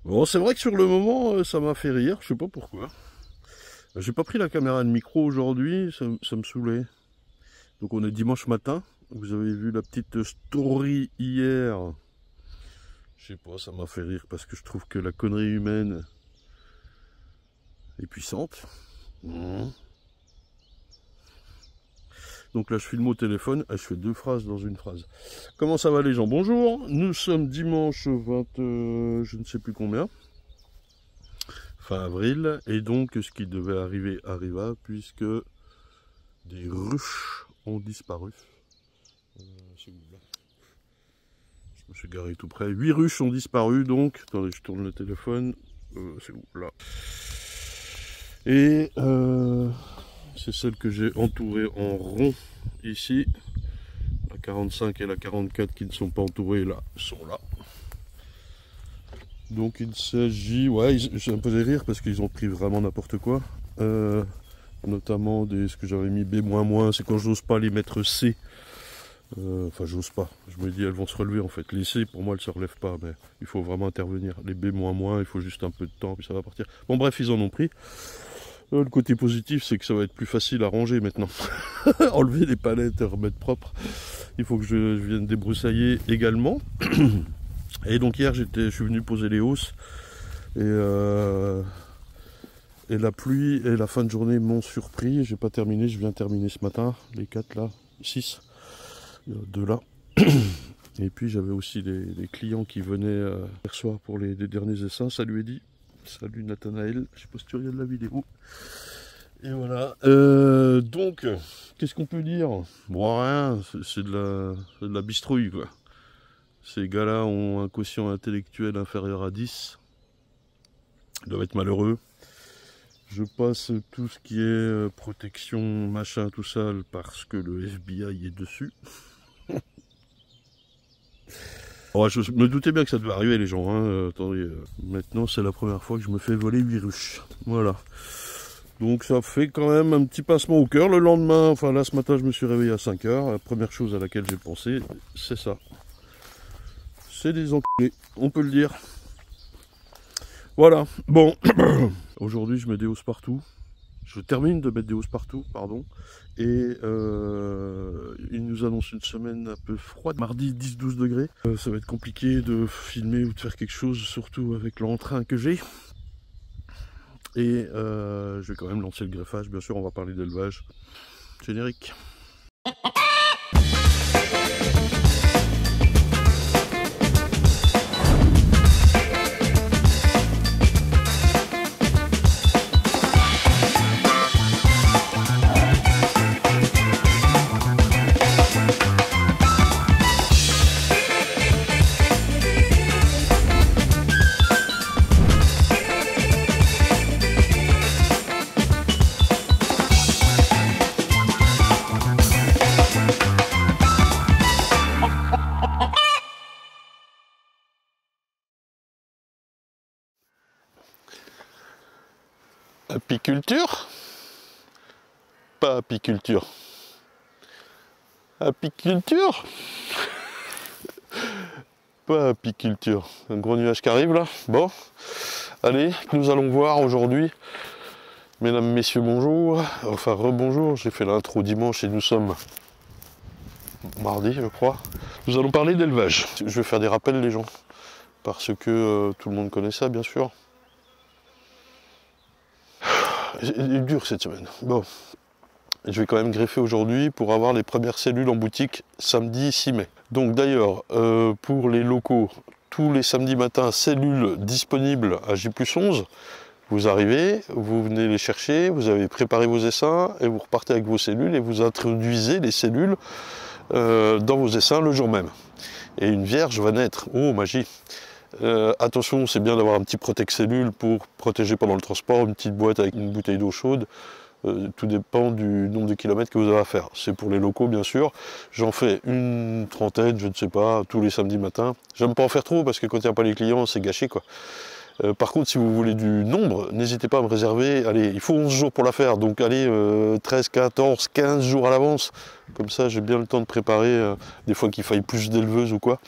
Bon, c'est vrai que sur le moment, ça m'a fait rire, je sais pas pourquoi. J'ai pas pris la caméra de micro aujourd'hui, ça me saoulait. Donc on est dimanche matin, vous avez vu la petite story hier. Je sais pas, ça m'a fait rire parce que je trouve que la connerie humaine est puissante. Donc là je filme au téléphone, et je fais deux phrases dans une phrase. Comment ça va les gens? Bonjour, nous sommes dimanche 20, je ne sais plus combien. Fin avril, et donc ce qui devait arriver arriva, puisque des ruches ont disparu. C'est où là? Je me suis garé tout près. 8 ruches ont disparu, donc, attendez, je tourne le téléphone, c'est où là? Et c'est celle que j'ai entourée en rond ici. La 45 et la 44 qui ne sont pas entourées là, sont là. Donc il s'agit, ouais, j'ai un peu des rires parce qu'ils ont pris vraiment n'importe quoi. Notamment ce que j'avais mis B-, c'est quand j'ose pas les mettre C. Enfin j'ose pas, je me dis elles vont se relever en fait. Les C pour moi elles se relèvent pas, mais il faut vraiment intervenir. Les B-, il faut juste un peu de temps puis ça va partir. Bon bref, ils en ont pris. Le côté positif c'est que ça va être plus facile à ranger maintenant. Enlever les palettes et remettre propre. Il faut que je vienne débroussailler également. Et donc hier je suis venu poser les hausses et la pluie et la fin de journée m'ont surpris. J'ai pas terminé, je viens terminer ce matin, les 4 là, 6, 2 là. Et puis j'avais aussi des clients qui venaient hier soir pour les derniers essaims. Salut Eddy, salut Nathanaël, je sais pas si tu regardes la vidéo. Et voilà, donc qu'est-ce qu'on peut dire? Bon rien, c'est de la bistrouille quoi. Ces gars-là ont un quotient intellectuel inférieur à 10. Ils doivent être malheureux. Je passe tout ce qui est protection, machin, tout ça, parce que le FBI est dessus. Oh, je me doutais bien que ça devait arriver les gens. Hein. Attendez, maintenant c'est la première fois que je me fais voler 8 ruches. Voilà. Donc ça fait quand même un petit pincement au cœur. Le lendemain, enfin là ce matin je me suis réveillé à 5 h. La première chose à laquelle j'ai pensé, c'est ça. C'est des enculés, on peut le dire. Voilà, bon. Aujourd'hui je mets des hausses partout. Je termine de mettre des hausses partout, pardon. Et il nous annonce une semaine un peu froide. Mardi 10-12 degrés. Ça va être compliqué de filmer ou de faire quelque chose, surtout avec l'entrain que j'ai. Et je vais quand même lancer le greffage. Bien sûr, on va parler d'élevage. Générique. Apiculture? Pas apiculture. Apiculture? Pas apiculture. Un gros nuage qui arrive là. Bon, allez, nous allons voir aujourd'hui. Mesdames, messieurs, bonjour. Enfin, rebonjour. J'ai fait l'intro dimanche et nous sommes mardi, je crois. Nous allons parler d'élevage. Je vais faire des rappels les gens. Parce que tout le monde connaît ça, bien sûr. Il est dur cette semaine. Bon, je vais quand même greffer aujourd'hui pour avoir les premières cellules en boutique samedi 6 mai. Donc d'ailleurs, pour les locaux, tous les samedis matins, cellules disponibles à J+11. Vous arrivez, vous venez les chercher, vous avez préparé vos essaims et vous repartez avec vos cellules et vous introduisez les cellules dans vos essaims le jour même. Et une vierge va naître. Oh, magie! Attention, c'est bien d'avoir un petit protège-cellule pour protéger pendant le transport, une petite boîte avec une bouteille d'eau chaude. Tout dépend du nombre de kilomètres que vous avez à faire. C'est pour les locaux, bien sûr. J'en fais une trentaine, je ne sais pas, tous les samedis matins. J'aime pas en faire trop parce que quand il n'y a pas les clients, c'est gâché, quoi. Par contre, si vous voulez du nombre, n'hésitez pas à me réserver. Allez, il faut 11 jours pour la faire, donc allez, 13, 14, 15 jours à l'avance. Comme ça, j'ai bien le temps de préparer, des fois qu'il faille plus d'éleveuses ou quoi.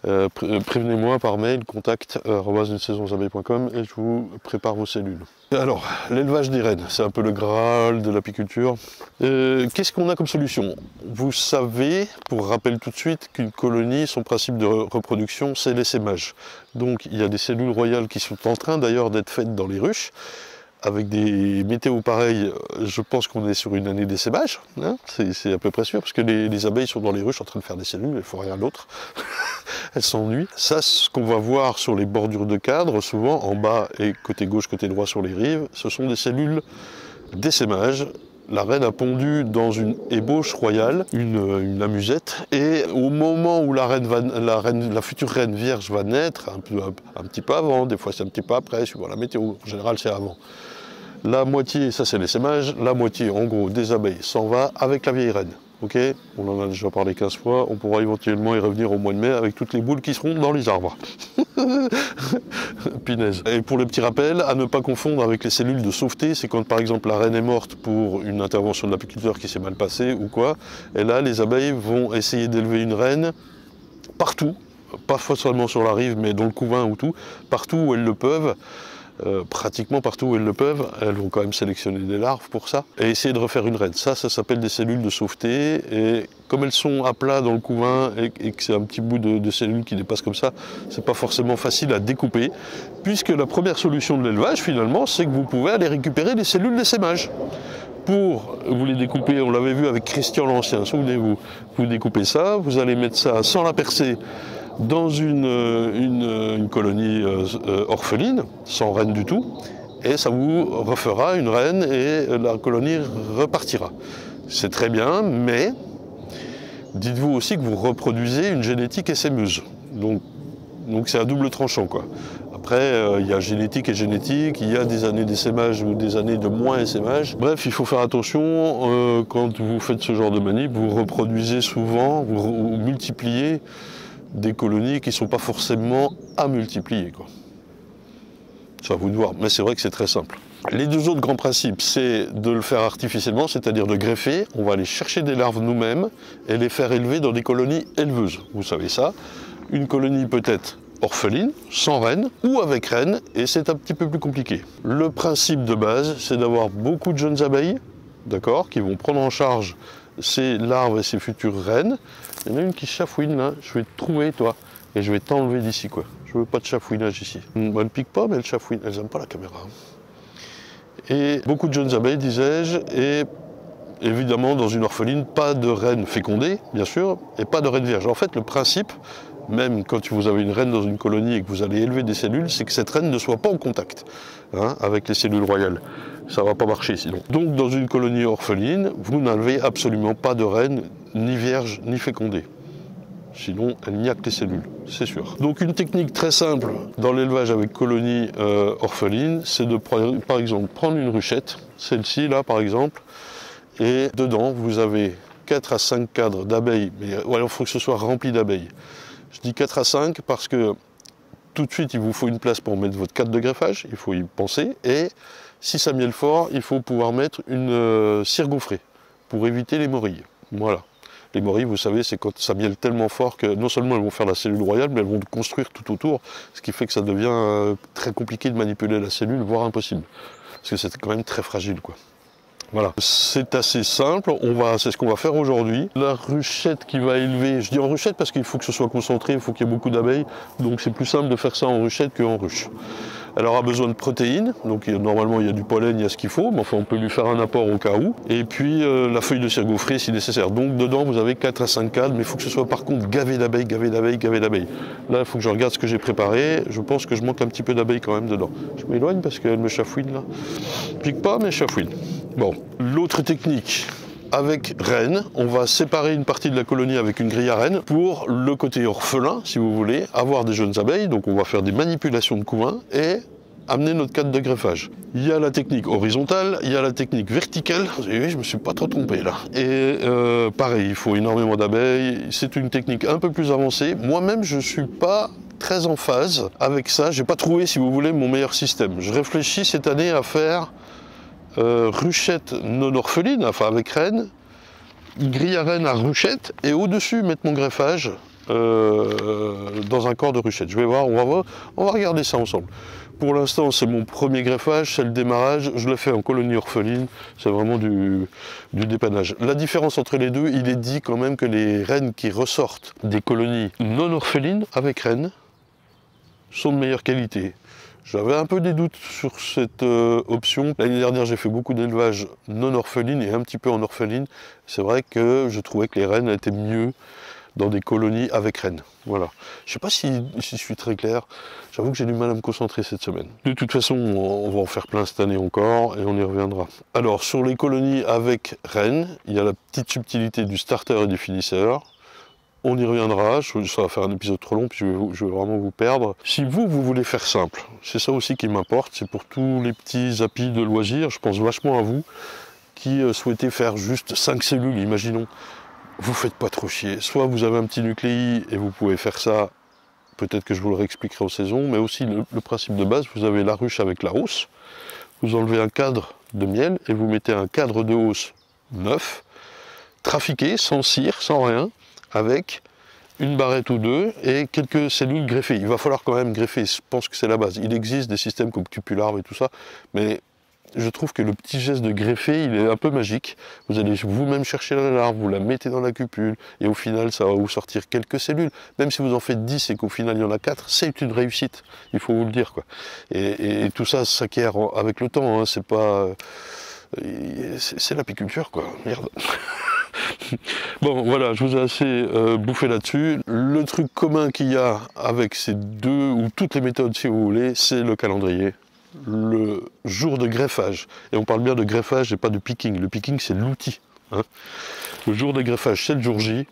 prévenez-moi par mail, contact@unesaisonsabeilles.com et je vous prépare vos cellules. Alors, l'élevage des rennes, c'est un peu le Graal de l'apiculture. Qu'est-ce qu'on a comme solution? Vous savez, pour rappel tout de suite, qu'une colonie, son principe de reproduction, c'est l'essaimage. Donc il y a des cellules royales qui sont en train d'ailleurs d'être faites dans les ruches. Avec des météos pareils, je pense qu'on est sur une année d'essaimage, hein, c'est à peu près sûr, parce que les abeilles sont dans les ruches en train de faire des cellules, elles ne font rien d'autre, elles s'ennuient. Ça, ce qu'on va voir sur les bordures de cadre, souvent en bas et côté gauche, côté droit sur les rives, ce sont des cellules d'essaimage. La reine a pondu dans une ébauche royale, une amusette, et au moment où la future reine vierge va naître, un petit peu avant, des fois c'est un petit peu après, suivant la météo, en général c'est avant. La moitié, ça c'est l'essaimage, la moitié en gros des abeilles s'en va avec la vieille reine. Ok, on en a déjà parlé 15 fois, on pourra éventuellement y revenir au mois de mai avec toutes les boules qui seront dans les arbres. Pinaise. Et pour le petit rappel, à ne pas confondre avec les cellules de sauveté, c'est quand par exemple la reine est morte pour une intervention de l'apiculteur qui s'est mal passée ou quoi, et là les abeilles vont essayer d'élever une reine partout, pas seulement sur la rive mais dans le couvain ou tout, partout où elles le peuvent. Pratiquement partout où elles le peuvent, elles vont quand même sélectionner des larves pour ça, et essayer de refaire une reine. Ça s'appelle des cellules de sauveté, et comme elles sont à plat dans le couvain, et que c'est un petit bout de cellules qui dépasse comme ça, c'est pas forcément facile à découper, puisque la première solution de l'élevage, finalement, c'est que vous pouvez aller récupérer les cellules d'essaimage. Pour vous les découper, on l'avait vu avec Christian l'Ancien, souvenez-vous, vous découpez ça, vous allez mettre ça sans la percer, dans une colonie orpheline, sans reine du tout, et ça vous refera une reine et la colonie repartira. C'est très bien, mais dites-vous aussi que vous reproduisez une génétique essaimeuse. Donc c'est à double tranchant, quoi. Après, il y a génétique et génétique, il y a des années d'essaimage ou des années de moins essaimage. Bref, il faut faire attention, quand vous faites ce genre de manip, vous reproduisez souvent, vous multipliez des colonies qui ne sont pas forcément à multiplier, quoi. C'est à vous de voir, mais c'est vrai que c'est très simple. Les deux autres grands principes, c'est de le faire artificiellement, c'est-à-dire de greffer. On va aller chercher des larves nous-mêmes et les faire élever dans des colonies éleveuses. Vous savez ça. Une colonie peut-être orpheline, sans reine, ou avec reine, et c'est un petit peu plus compliqué. Le principe de base, c'est d'avoir beaucoup de jeunes abeilles, d'accord, qui vont prendre en charge ces larves et ces futures reines. Il y en a une qui chafouine là, je vais te trouver toi, et je vais t'enlever d'ici quoi. Je veux pas de chafouinage ici. Elle pique pas mais elle chafouine, elles aiment pas la caméra. Et beaucoup de jeunes abeilles disais-je, et évidemment dans une orpheline, pas de reine fécondée bien sûr, et pas de reine vierge. En fait le principe, même quand vous avez une reine dans une colonie et que vous allez élever des cellules, c'est que cette reine ne soit pas en contact avec les cellules royales. Ça ne va pas marcher sinon. Donc dans une colonie orpheline, vous n'avez absolument pas de reine, ni vierge, ni fécondée. Sinon, elle n'y a que les cellules, c'est sûr. Donc une technique très simple dans l'élevage avec colonie orpheline, c'est de par exemple prendre une ruchette, celle-ci là par exemple, et dedans vous avez 4 à 5 cadres d'abeilles, mais il faut que ce soit rempli d'abeilles. Je dis 4 à 5 parce que tout de suite il vous faut une place pour mettre votre cadre de greffage, il faut y penser, et si ça mielle fort, il faut pouvoir mettre une cire gaufrée pour éviter les morilles. Voilà. Les morilles, vous savez, c'est quand ça mielle tellement fort que non seulement elles vont faire la cellule royale, mais elles vont construire tout autour, ce qui fait que ça devient très compliqué de manipuler la cellule, voire impossible. Parce que c'est quand même très fragile, quoi. Voilà, c'est assez simple, c'est ce qu'on va faire aujourd'hui. La ruchette qui va élever, je dis en ruchette parce qu'il faut que ce soit concentré, il faut qu'il y ait beaucoup d'abeilles, donc c'est plus simple de faire ça en ruchette qu'en ruche. Elle aura besoin de protéines, donc normalement il y a du pollen, il y a ce qu'il faut, mais enfin on peut lui faire un apport au cas où. Et puis la feuille de cire gaufrée si nécessaire. Donc dedans vous avez 4 à 5 cadres, mais il faut que ce soit par contre gavé d'abeilles, gavé d'abeilles, gavé d'abeilles. Là il faut que je regarde ce que j'ai préparé, je pense que je manque un petit peu d'abeilles quand même dedans. Je m'éloigne parce qu'elle me chafouine là. Pique pas mais chafouine. Bon, l'autre technique, avec reine, on va séparer une partie de la colonie avec une grille à reine pour le côté orphelin, si vous voulez, avoir des jeunes abeilles, donc on va faire des manipulations de couvain et amener notre cadre de greffage. Il y a la technique horizontale, il y a la technique verticale, vous avez vu, je me suis pas trop trompé là. Et pareil, il faut énormément d'abeilles, c'est une technique un peu plus avancée. Moi-même, je suis pas très en phase avec ça, j'ai pas trouvé, si vous voulez, mon meilleur système. Je réfléchis cette année à faire ruchette non orpheline, enfin avec reine, grille à reine à ruchette, et au-dessus mettre mon greffage dans un corps de ruchette. Je vais voir, on va regarder ça ensemble. Pour l'instant, c'est mon premier greffage, c'est le démarrage. Je le fais en colonie orpheline, c'est vraiment du dépannage. La différence entre les deux, il est dit quand même que les rennes qui ressortent des colonies non orphelines avec rennes sont de meilleure qualité. J'avais un peu des doutes sur cette option. L'année dernière, j'ai fait beaucoup d'élevage non orpheline et un petit peu en orpheline. C'est vrai que je trouvais que les rennes étaient mieux dans des colonies avec rennes. Voilà. Je ne sais pas si je suis très clair. J'avoue que j'ai du mal à me concentrer cette semaine. De toute façon, on va en faire plein cette année encore et on y reviendra. Alors, sur les colonies avec rennes, il y a la petite subtilité du starter et du finisseur. On y reviendra, ça va faire un épisode trop long, puis je vais vraiment vous perdre. Si vous voulez faire simple, c'est ça aussi qui m'importe, c'est pour tous les petits appis de loisirs, je pense vachement à vous, qui souhaitez faire juste 5 cellules, imaginons. Vous faites pas trop chier, soit vous avez un petit nucléi et vous pouvez faire ça, peut-être que je vous le réexpliquerai aux saisons, mais aussi le principe de base, vous avez la ruche avec la hausse, vous enlevez un cadre de miel et vous mettez un cadre de hausse neuf, trafiqué, sans cire, sans rien, avec une barrette ou deux et quelques cellules greffées. Il va falloir quand même greffer, je pense que c'est la base. Il existe des systèmes comme Cupularve et tout ça, mais je trouve que le petit geste de greffer, il est un peu magique. Vous allez vous-même chercher la larve, vous la mettez dans la cupule, et au final, ça va vous sortir quelques cellules. Même si vous en faites 10 et qu'au final, il y en a 4, c'est une réussite, il faut vous le dire, quoi. Et tout ça s'acquiert avec le temps, hein. C'est pas... c'est l'apiculture, quoi, merde. Bon, voilà, je vous ai assez bouffé là-dessus. Le truc commun qu'il y a avec ces deux, ou toutes les méthodes si vous voulez, c'est le calendrier. Le jour de greffage, et on parle bien de greffage et pas de picking. Le picking, c'est l'outil. Hein. Le jour de greffage, c'est le jour J.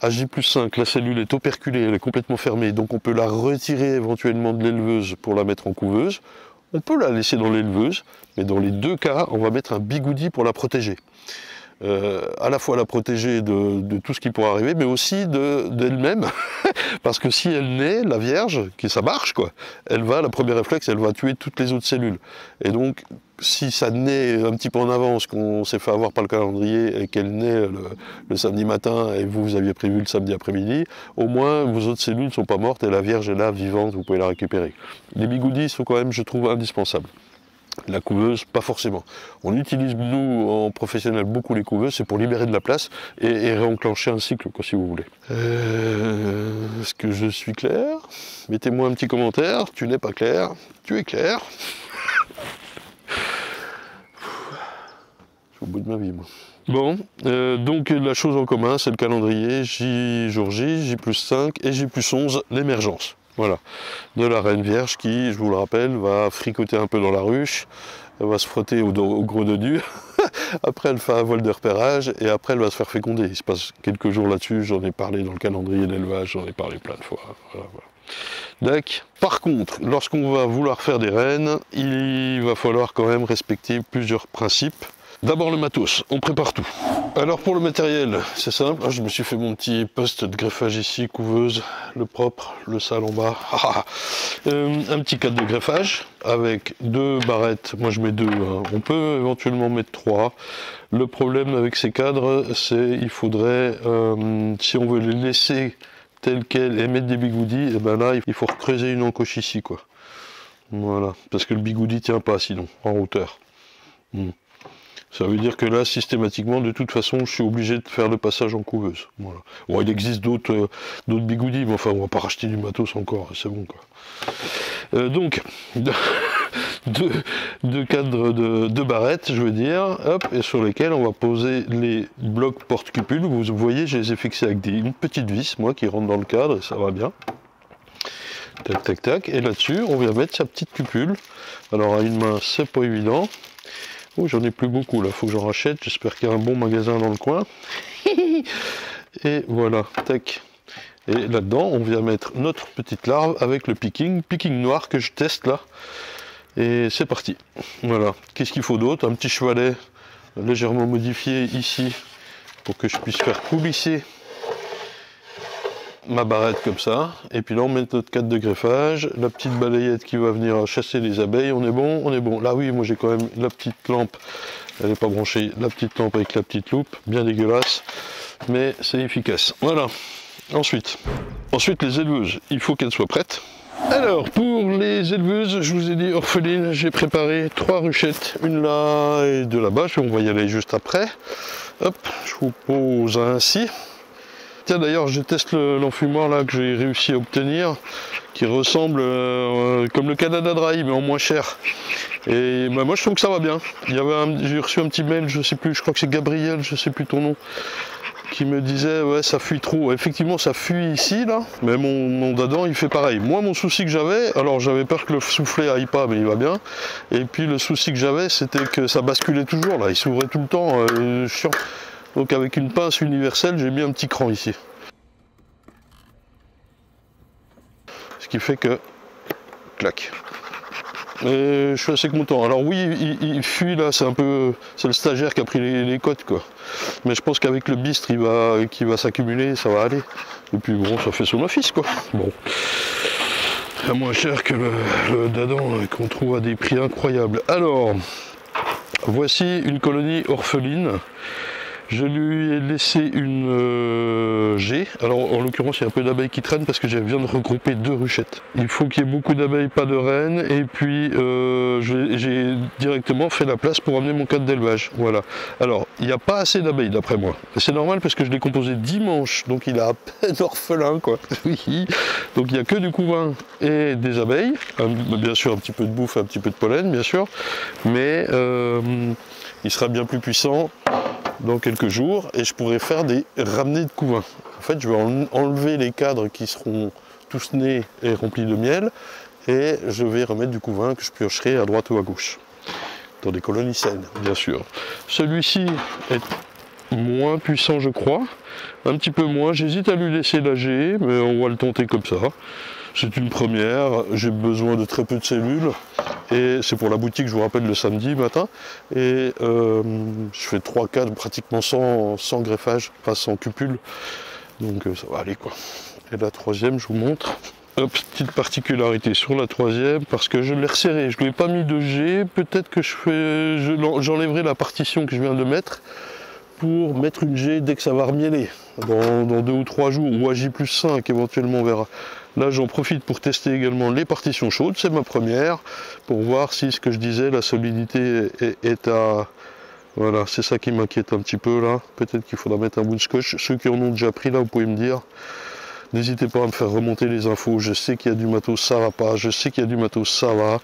À J+5, la cellule est operculée, elle est complètement fermée, donc on peut la retirer éventuellement de l'éleveuse pour la mettre en couveuse. On peut la laisser dans l'éleveuse, mais dans les deux cas, on va mettre un bigoudi pour la protéger. À la fois la protéger de tout ce qui pourrait arriver, mais aussi d'elle-même, parce que si elle naît, la vierge, ça marche quoi, le premier réflexe, elle va tuer toutes les autres cellules. Et donc, si ça naît un petit peu en avance, qu'on s'est fait avoir par le calendrier, et qu'elle naît le samedi matin, et vous aviez prévu le samedi après-midi, au moins vos autres cellules ne sont pas mortes, et la vierge est là, vivante, vous pouvez la récupérer. Les bigoudis sont quand même, je trouve, indispensables. La couveuse, pas forcément. On utilise, nous, en professionnel, beaucoup les couveuses, c'est pour libérer de la place et réenclencher un cycle, quoi, si vous voulez. Est-ce que je suis clair? Mettez-moi un petit commentaire. Tu n'es pas clair. Tu es clair. Je suis au bout de ma vie, moi. Bon, donc la chose en commun, c'est le calendrier, jour J, J+5 et J+11, l'émergence. Voilà, de la reine vierge qui, je vous le rappelle, va fricoter un peu dans la ruche, elle va se frotter au gros dodu, après elle fait un vol de repérage et après elle va se faire féconder. Il se passe quelques jours là-dessus, j'en ai parlé dans le calendrier d'élevage, j'en ai parlé plein de fois. Voilà, voilà. D'accord. Par contre, lorsqu'on va vouloir faire des rennes, il va falloir quand même respecter plusieurs principes. D'abord le matos, on prépare tout. Alors pour le matériel, c'est simple, je me suis fait mon petit poste de greffage ici, couveuse, le propre, le sale en bas. Un petit cadre de greffage avec 2 barrettes, moi je mets 2, hein. On peut éventuellement mettre 3. Le problème avec ces cadres, c'est il faudrait, si on veut les laisser tels quels et mettre des bigoudis, et ben là il faut recreuser une encoche ici quoi. Voilà, parce que le bigoudi tient pas sinon, en hauteur. Ça veut dire que là, systématiquement, de toute façon, je suis obligé de faire le passage en couveuse. Voilà. Bon, il existe d'autres bigoudis, mais enfin, on va pas racheter du matos encore, c'est bon, quoi. Donc, deux cadres de barrettes, je veux dire, hop, et sur lesquels on va poser les blocs porte-cupules. Vous voyez, je les ai fixés avec une petite vis, moi, qui rentre dans le cadre, et ça va bien. Tac, tac, tac. Et là-dessus, on vient mettre sa petite cupule. Alors, à une main, c'est pas évident. Oh, j'en ai plus beaucoup là, faut que j'en rachète, j'espère qu'il y a un bon magasin dans le coin. Et voilà, tac. Et là-dedans, on vient mettre notre petite larve avec le picking noir que je teste là. Et c'est parti. Voilà, qu'est-ce qu'il faut d'autre? Un petit chevalet légèrement modifié ici pour que je puisse faire coulisser ma barrette comme ça, et puis là on met notre cadre de greffage, la petite balayette qui va venir chasser les abeilles, on est bon, on est bon. Là oui, moi j'ai quand même la petite lampe, elle n'est pas branchée, la petite lampe avec la petite loupe, bien dégueulasse, mais c'est efficace. Voilà, ensuite, Ensuite, les éleveuses, il faut qu'elles soient prêtes. Alors, pour les éleveuses, je vous ai dit orphelines, j'ai préparé 3 ruchettes, une là et 2 là-bas, on va y aller juste après. Hop, je vous pose ainsi. Tiens, d'ailleurs, je teste l'enfumoir là que j'ai réussi à obtenir, qui ressemble comme le Canada Dry, mais en moins cher. Et bah, moi, je trouve que ça va bien. J'ai reçu un petit mail, je sais plus, je crois que c'est Gabriel, je sais plus ton nom, qui me disait ouais ça fuit trop. Effectivement ça fuit ici là, mais mon dadan il fait pareil. Moi mon souci que j'avais, alors j'avais peur que le soufflet aille pas, mais il va bien. Et puis le souci que j'avais c'était que ça basculait toujours là, il s'ouvrait tout le temps, chiant. Donc avec une pince universelle j'ai mis un petit cran ici. Ce qui fait que clac. Et je suis assez content. Alors oui, il fuit là, c'est le stagiaire qui a pris les côtes quoi. Mais je pense qu'avec le bistre qui va s'accumuler, ça va aller. Et puis bon, ça fait son office quoi. Bon, c'est moins cher que le dadan qu'on trouve à des prix incroyables. Alors, voici une colonie orpheline. Je lui ai laissé une G. Alors en l'occurrence il y a un peu d'abeilles qui traînent parce que je viens de regrouper 2 ruchettes. Il faut qu'il y ait beaucoup d'abeilles, pas de reines. Et puis j'ai directement fait la place pour amener mon cadre d'élevage. Voilà. Alors il n'y a pas assez d'abeilles d'après moi. C'est normal parce que je l'ai composé dimanche. Donc il est à peine orphelin quoi. Oui. Donc il n'y a que du couvain et des abeilles. Bien sûr un petit peu de bouffe, un petit peu de pollen bien sûr. Mais il sera bien plus puissant dans quelques jours et je pourrais faire des ramenées de couvain. En fait je vais enlever les cadres qui seront tous nés et remplis de miel et je vais remettre du couvain que je piocherai à droite ou à gauche dans des colonies saines bien sûr. Celui-ci est moins puissant je crois, un petit peu moins, j'hésite à lui laisser l'AG mais on va le tenter comme ça. C'est une première, j'ai besoin de très peu de cellules et c'est pour la boutique, je vous rappelle, le samedi matin. Et je fais 3 cadres pratiquement sans greffage, pas sans cupule, donc ça va aller quoi. Et la troisième, je vous montre. Hop, petite particularité sur la troisième, parce que je l'ai resserré, je ne lui ai pas mis de G, peut-être que j'enlèverai la partition que je viens de mettre pour mettre une G dès que ça va remieler, dans 2 ou 3 jours, ou à J+5 éventuellement on verra. Là j'en profite pour tester également les partitions chaudes, c'est ma première, pour voir si ce que je disais, la solidité est à... Voilà, c'est ça qui m'inquiète un petit peu là, peut-être qu'il faudra mettre un bout de scotch. Ceux qui en ont déjà pris là, vous pouvez me dire. N'hésitez pas à me faire remonter les infos, je sais qu'il y a du matos, ça va pas, je sais qu'il y a du matos, ça va,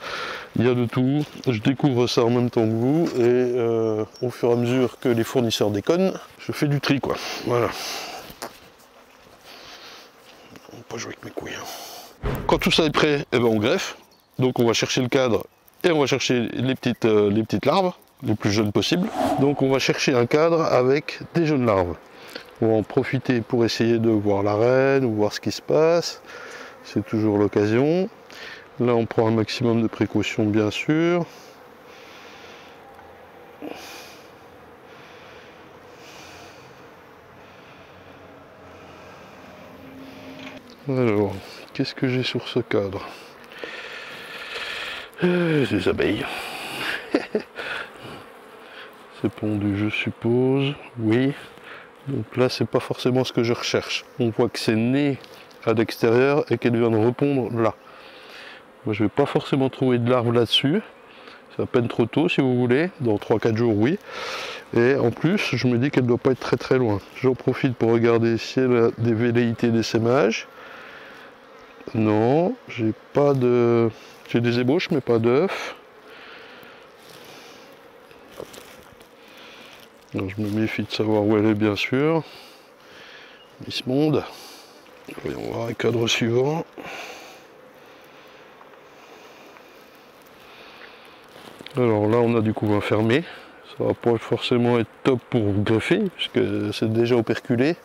il y a de tout, je découvre ça en même temps que vous, et au fur et à mesure que les fournisseurs déconnent, je fais du tri quoi, voilà. On va pas jouer avec mes couilles. Quand tout ça est prêt, eh ben on greffe, donc on va chercher le cadre, et on va chercher les petites larves, les plus jeunes possibles, donc on va chercher un cadre avec des jeunes larves. On va en profiter pour essayer de voir la reine ou voir ce qui se passe. C'est toujours l'occasion. Là, on prend un maximum de précautions, bien sûr. Alors, qu'est-ce que j'ai sur ce cadre? Des abeilles. C'est pondu, je suppose. Oui. Donc là, c'est pas forcément ce que je recherche. On voit que c'est né à l'extérieur et qu'elle vient de répondre là. Moi, je vais pas forcément trouver de larves là-dessus. C'est à peine trop tôt, si vous voulez. Dans 3-4 jours, oui. Et en plus, je me dis qu'elle doit pas être très très loin. J'en profite pour regarder si elle a des velléités d'essaimage. Non, j'ai pas de... J'ai des ébauches, mais pas d'œufs. Alors, je me méfie de savoir où elle est, bien sûr. Miss Monde. Voyons voir le cadre suivant. Alors là, on a du couvain fermé. Ça va pas forcément être top pour greffer, puisque c'est déjà operculé.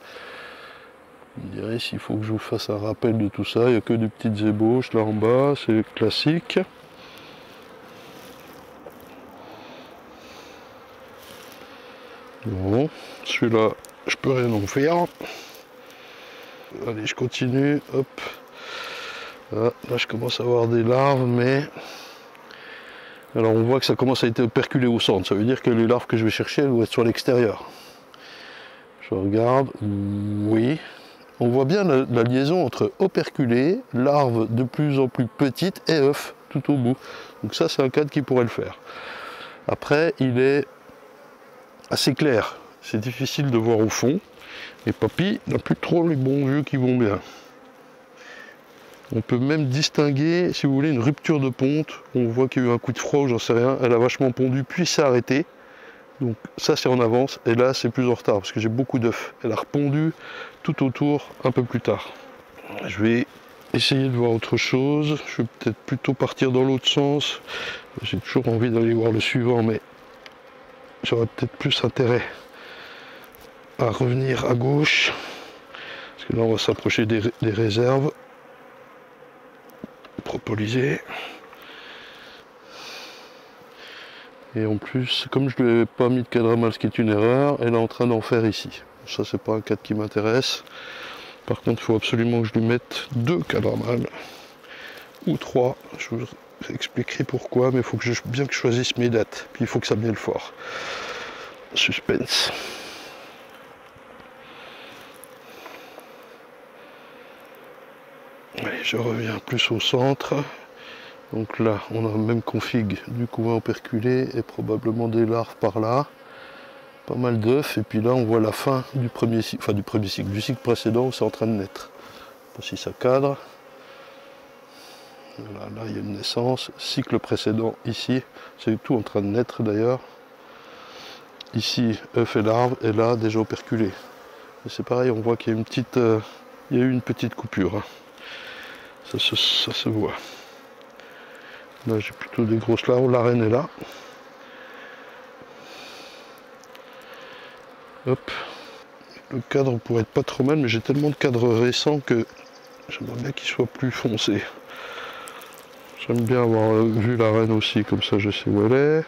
Je dirais s'il faut que je vous fasse un rappel de tout ça. Il n'y a que des petites ébauches là en bas, c'est classique. Bon, celui-là, je peux rien en faire. Allez, je continue, hop. Là, je commence à avoir des larves, mais... Alors on voit que ça commence à être perculé au centre. Ça veut dire que les larves que je vais chercher, elles doivent être sur l'extérieur. Je regarde, oui. On voit bien la liaison entre operculé, larve de plus en plus petite et œuf tout au bout. Donc ça, c'est un cadre qui pourrait le faire. Après, il est assez clair. C'est difficile de voir au fond. Et papy n'a plus trop les bons yeux qui vont bien. On peut même distinguer, si vous voulez, une rupture de ponte. On voit qu'il y a eu un coup de froid, j'en sais rien. Elle a vachement pondu, puis s'est arrêtée. Donc ça, c'est en avance. Et là, c'est plus en retard, parce que j'ai beaucoup d'œufs. Elle a repondu tout autour un peu plus tard. Je vais essayer de voir autre chose. Je vais peut-être plutôt partir dans l'autre sens. J'ai toujours envie d'aller voir le suivant, mais j'aurais peut-être plus intérêt à revenir à gauche. Parce que là, on va s'approcher des réserves propolisées. Et en plus, comme je ne lui ai pas mis de cadre à mal, ce qui est une erreur, elle est en train d'en faire ici. Ça, c'est pas un cadre qui m'intéresse. Par contre, il faut absolument que je lui mette 2 cadres à mal. Ou 3. Je vous expliquerai pourquoi, mais il faut bien que je choisisse mes dates. Puis il faut que ça vienne fort. Suspense. Allez, je reviens plus au centre. Donc là, on a le même config du couvain operculé et probablement des larves par là. Pas mal d'œufs. Et puis là, on voit la fin du premier cycle, enfin du cycle précédent où c'est en train de naître. Je sais pas si ça cadre. Voilà, là, il y a une naissance. Cycle précédent ici. C'est tout en train de naître d'ailleurs. Ici, œufs et larves. Et là, déjà operculé. Et c'est pareil, on voit qu'il y a il y a eu une petite coupure. Hein. Ça se voit. Là, j'ai plutôt des grosses larves. La reine est là. Hop. Le cadre pourrait être pas trop mal, mais j'ai tellement de cadres récents que j'aimerais bien qu'il soit plus foncé. J'aime bien avoir vu la reine aussi, comme ça je sais où elle est.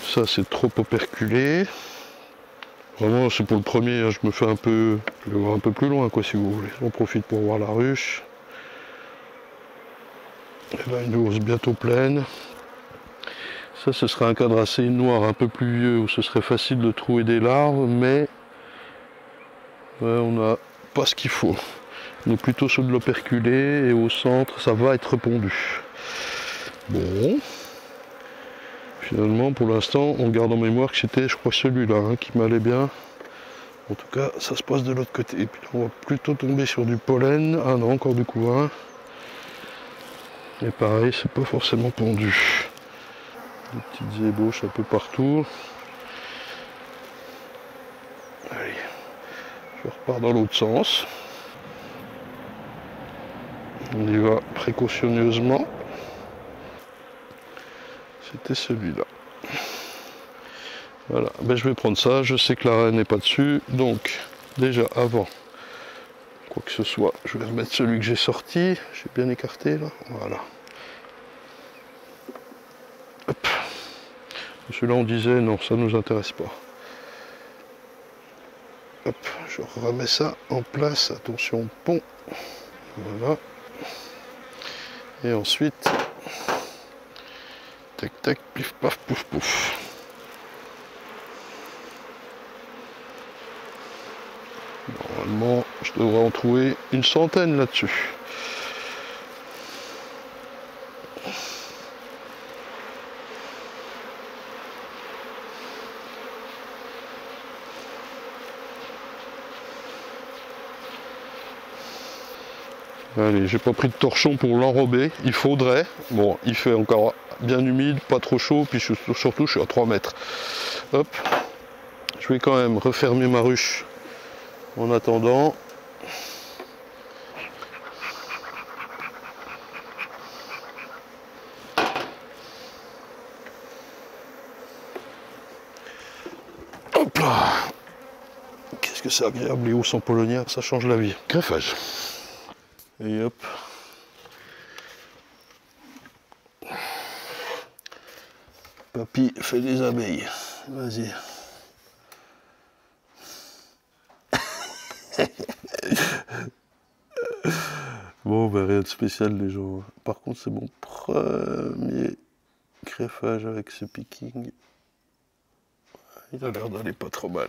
Ça, c'est trop operculé. Vraiment, c'est pour le premier, hein, je me fais un peu... Je vais voir un peu plus loin, quoi, si vous voulez. J'en profite pour voir la ruche. Et là, une ours bientôt pleine. Ça, ce serait un cadre assez noir, un peu plus vieux, où ce serait facile de trouver des larves, mais ouais, on n'a pas ce qu'il faut. On est plutôt sur de l'operculé, et au centre, ça va être pondu. Bon. Finalement, pour l'instant, on garde en mémoire que c'était, je crois, celui-là hein, qui m'allait bien. En tout cas, ça se passe de l'autre côté. Et puis on va plutôt tomber sur du pollen. Ah non, encore du couvain. Et pareil, c'est pas forcément pondu. Des petites ébauches un peu partout. Allez, je repars dans l'autre sens. On y va précautionneusement. C'était celui-là. Voilà, ben, je vais prendre ça. Je sais que la reine n'est pas dessus. Donc, déjà avant, quoi que ce soit, je vais remettre celui que j'ai sorti. J'ai bien écarté là. Voilà. Celui-là, on disait non, ça ne nous intéresse pas. Hop, je remets ça en place. Attention, pont. Voilà. Et ensuite, tac, tac, pif, paf, pouf, pouf. Normalement, je devrais en trouver une centaine là-dessus. Allez, j'ai pas pris de torchon pour l'enrober, il faudrait. Bon, il fait encore bien humide, pas trop chaud, puis surtout je suis à 3 mètres. Hop, je vais quand même refermer ma ruche en attendant. Hop là. Qu'est-ce que c'est agréable les hausses en polonière, ça change la vie. Greffage. Et hop. Papy fait des abeilles. Vas-y. Bon, ben rien de spécial les gens. Par contre, c'est mon premier greffage avec ce picking. Il a l'air d'aller pas trop mal.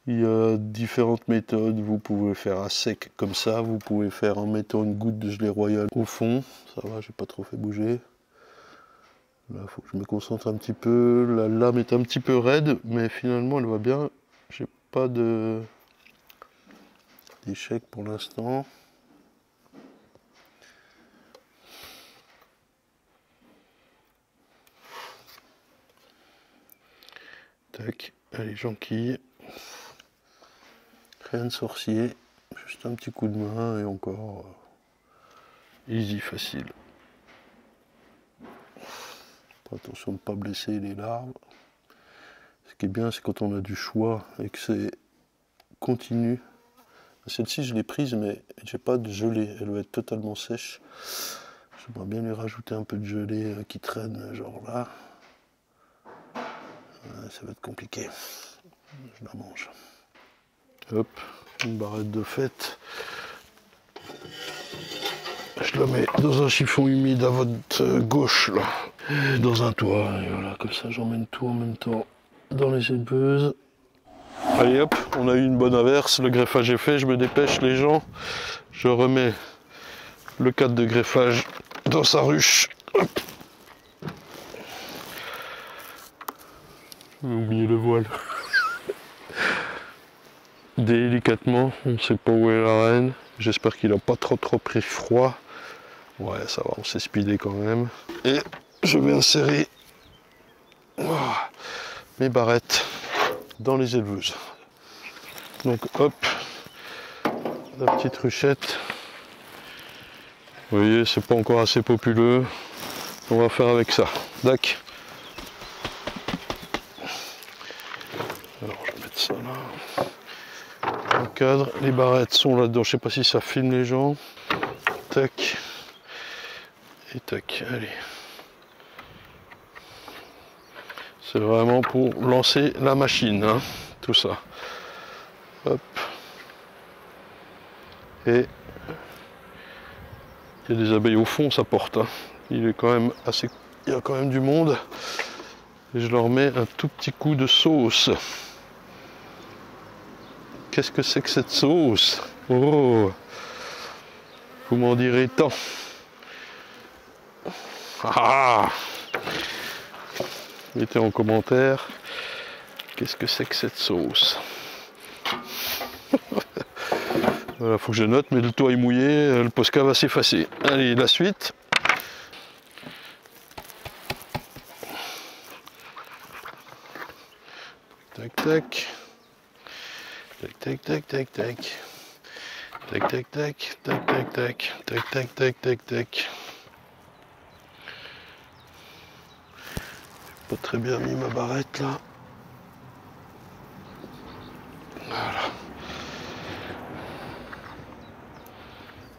Il y a différentes méthodes, vous pouvez faire à sec comme ça, vous pouvez faire en mettant une goutte de gelée royale au fond, ça va, j'ai pas trop fait bouger. Là, il faut que je me concentre un petit peu, la lame est un petit peu raide, mais finalement elle va bien, j'ai pas d'échec pour l'instant. Tac, allez, j'enquille. Rien de sorcier, juste un petit coup de main et encore easy, facile. Attention de ne pas blesser les larves. Ce qui est bien, c'est quand on a du choix et que c'est continu. Celle-ci, je l'ai prise, mais j'ai pas de gelée. Elle va être totalement sèche. J'aimerais bien lui rajouter un peu de gelée qui traîne, genre là. Ça va être compliqué. Je la mange. Hop, une barrette de fête. Je la mets dans un chiffon humide à votre gauche, là. Dans un toit, et voilà, comme ça j'emmène tout en même temps dans les éleveuses. Allez hop, on a eu une bonne averse, le greffage est fait, je me dépêche les gens. Je remets le cadre de greffage dans sa ruche. Hop. J'ai oublié le voile. Délicatement, on ne sait pas où est la reine. J'espère qu'il n'a pas trop pris froid. Ouais, ça va, on s'est speedé quand même. Et je vais insérer mes barrettes dans les éleveuses. Donc hop, la petite ruchette. Vous voyez, c'est pas encore assez populeux. On va faire avec ça. Dac. Alors je vais mettre ça là. Le cadre, les barrettes sont là-dedans. Je sais pas si ça filme les gens. Tac. Et tac, allez. C'est vraiment pour lancer la machine, hein, tout ça. Hop. Et il y a des abeilles au fond, ça porte. Hein. Il est quand même assez. Il y a quand même du monde. Et je leur mets un tout petit coup de sauce. Qu'est-ce que c'est que cette sauce? Oh! Vous m'en direz tant. Ah! Mettez en commentaire. Qu'est-ce que c'est que cette sauce? Voilà, faut que je note, mais le toit est mouillé, le Posca va s'effacer. Allez, la suite. Tac, tac. Tac, tac, tac, tac, tac. Tac, tac, tac, tac, tac, tac. Tac, tac, tac, tac, tac. Pas très bien mis ma barrette là. Voilà.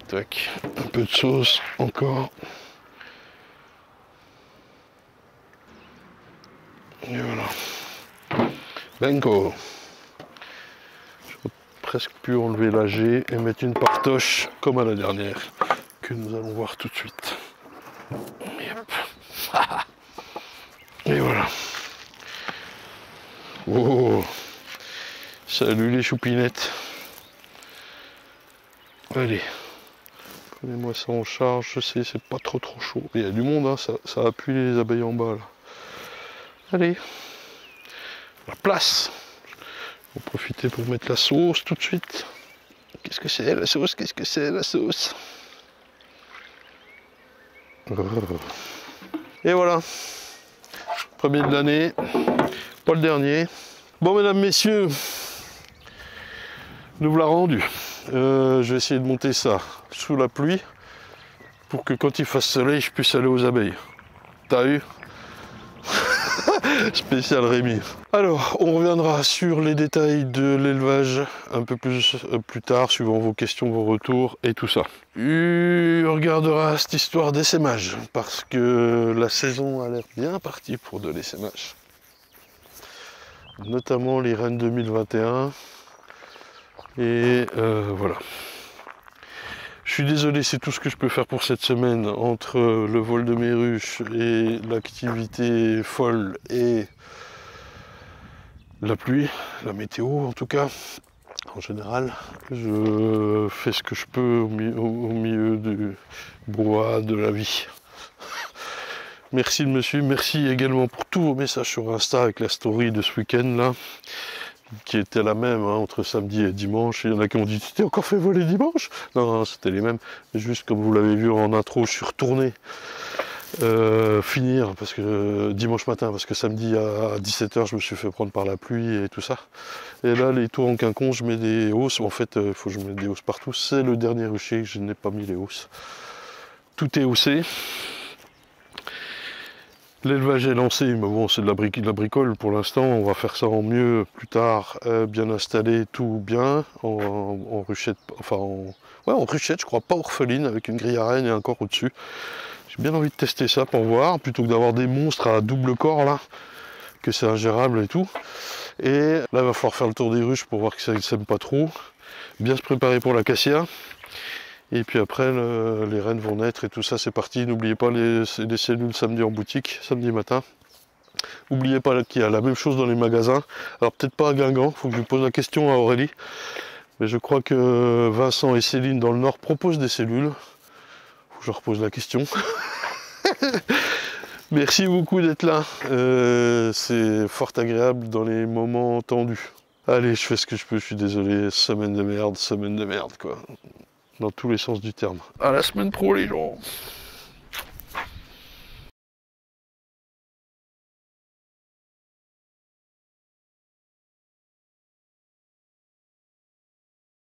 Tac, un peu de sauce encore. Et voilà. Bingo. J'aurais presque pu enlever la G et mettre une partoche comme à la dernière, que nous allons voir tout de suite. Et hop. Et voilà. Oh. Salut les choupinettes. Allez. Prenez-moi ça en charge, je sais, c'est pas trop chaud. Il y a du monde, hein, ça appuie les abeilles en bas là. Allez, la place. On va profiter pour mettre la sauce tout de suite. Qu'est-ce que c'est la sauce? Qu'est-ce que c'est la sauce? Et voilà. Premier de l'année, pas le dernier. Bon mesdames, messieurs, nous voilà rendus. Je vais essayer de monter ça sous la pluie pour que quand il fasse soleil, je puisse aller aux abeilles. T'as eu? Spécial Rémi. Alors, on reviendra sur les détails de l'élevage un peu plus tard, suivant vos questions, vos retours et tout ça. On regardera cette histoire d'essaimage, parce que la saison a l'air bien partie pour de l'essaimage. Notamment les rennes 2021. Et voilà. Je suis désolé, c'est tout ce que je peux faire pour cette semaine, entre le vol de mes ruches et l'activité folle et la pluie, la météo en tout cas. En général, je fais ce que je peux au milieu du brouhaha de la vie. Merci de me suivre, merci également pour tous vos messages sur Insta avec la story de ce week-end là, qui était la même hein, entre samedi et dimanche. Il y en a qui m'ont dit tu t'es encore fait voler dimanche? Non, c'était les mêmes, mais juste comme vous l'avez vu en intro, je suis retourné finir parce que dimanche matin, parce que samedi à 17 h je me suis fait prendre par la pluie et tout ça. Et là les tours en quinconce, je mets des hausses, en fait il faut que je mette des hausses partout, c'est le dernier rucher, je n'ai pas mis les hausses. Tout est haussé. L'élevage est lancé, mais bon c'est de la bricole pour l'instant, on va faire ça en mieux plus tard, bien installé, tout bien, en ruchette, enfin en ruchette je crois, pas orpheline, avec une grille à rennes et un corps au-dessus. J'ai bien envie de tester ça pour voir, plutôt que d'avoir des monstres à double corps là, que c'est ingérable et tout. Et là il va falloir faire le tour des ruches pour voir que ça ne sème pas trop, bien se préparer pour l'acacia. Et puis après les rennes vont naître et tout ça c'est parti. N'oubliez pas les cellules samedi en boutique, samedi matin. N'oubliez pas qu'il y a la même chose dans les magasins. Alors peut-être pas à Guingamp, il faut que je pose la question à Aurélie. Mais je crois que Vincent et Céline dans le Nord proposent des cellules. Faut que je repose la question. Merci beaucoup d'être là. C'est fort agréable dans les moments tendus. Allez, je fais ce que je peux, je suis désolé. Semaine de merde quoi. Dans tous les sens du terme. À la semaine pro les gens.